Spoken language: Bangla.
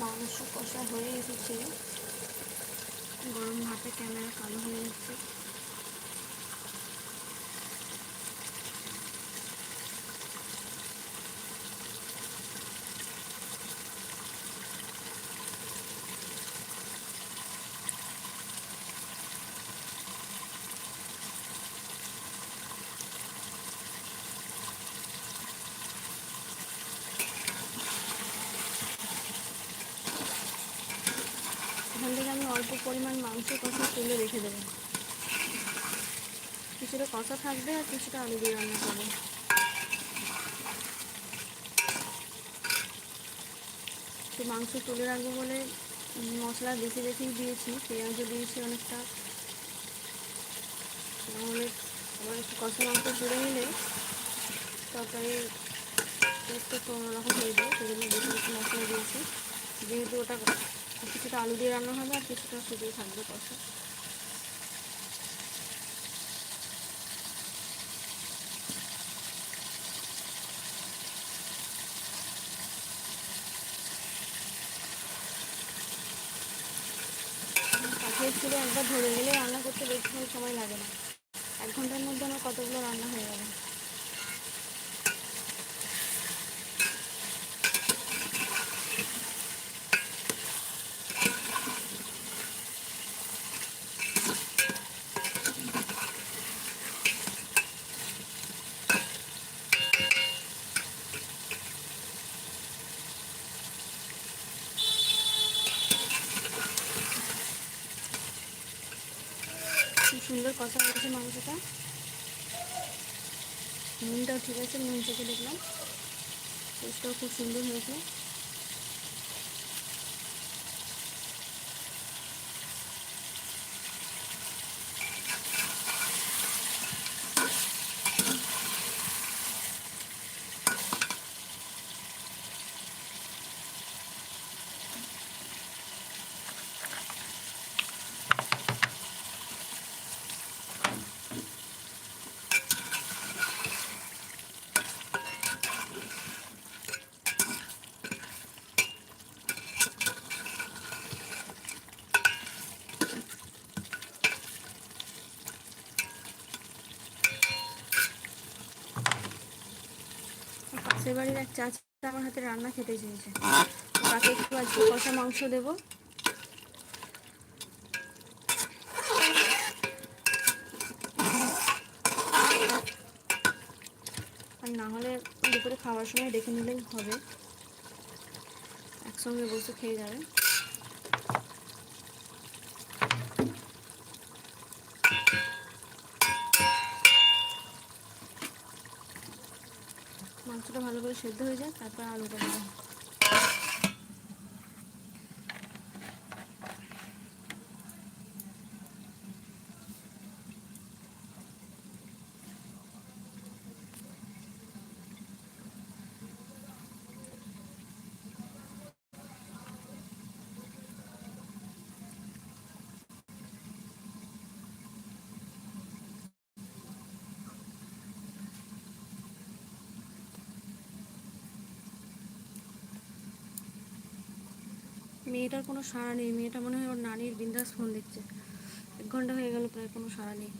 মাংস কষা হয়ে এসেছে, গরম ভাতে ক্যামেরা কালো হয়ে যাচ্ছে। এখান থেকে আমি অল্প পরিমাণ মাংস কষা তুলে রেখে দেবো। কিছুটা কষা থাকবে আর কিছুটা আলু দিয়ে রান্না করবো। তো মাংস তুলে রাখবো বলে মশলা বেশি বেশি দিয়েছি, পেঁয়াজও দিয়েছি অনেকটা। তাহলে আবার একটু কষা মাংস তুলে নিলে তরকারি টেস্টটা একটু অন্যরকম হয়ে যায়, সেই জন্য বেশি বেশি মশলা দিয়েছি। যেহেতু ওটা কিছুটা আলু দিয়ে রান্না হবে আর কিছুটা শুধু থাকবে কষা। কাঠের চুলে একবার ধরে গেলে রান্না করতে বেশিক্ষণ সময় লাগে না। 1 ঘন্টার মধ্যে আমার কতগুলো রান্না হয়ে গেল। খুব সুন্দর কষা হয়েছে মাংসটা। নুনটাও ঠিক আছে, নুন চেখে দেখলাম, টেস্টটাও খুব সুন্দর হয়েছে। পাশের বাড়ির এক চাচা আমার হাতে রান্না খেতে চেয়েছে, তাকে একটু আজকে কষা মাংস দেবো। আর না হলে দুপুরে খাওয়ার সময় ডেকে নিলেই হবে, একসঙ্গে বসে খেয়ে যাবে। মাংসটা ভালো করে সেদ্ধ হয়ে যায়, তারপর আলুটা দেবো। মেয়েটার কোনো সাড়া নেই, মেয়েটা মনে হয় ওর নানির বিন্দাস ফোন দেখছে। 1 ঘন্টা হয়ে গেল প্রায়, কোনো সাড়া নেই।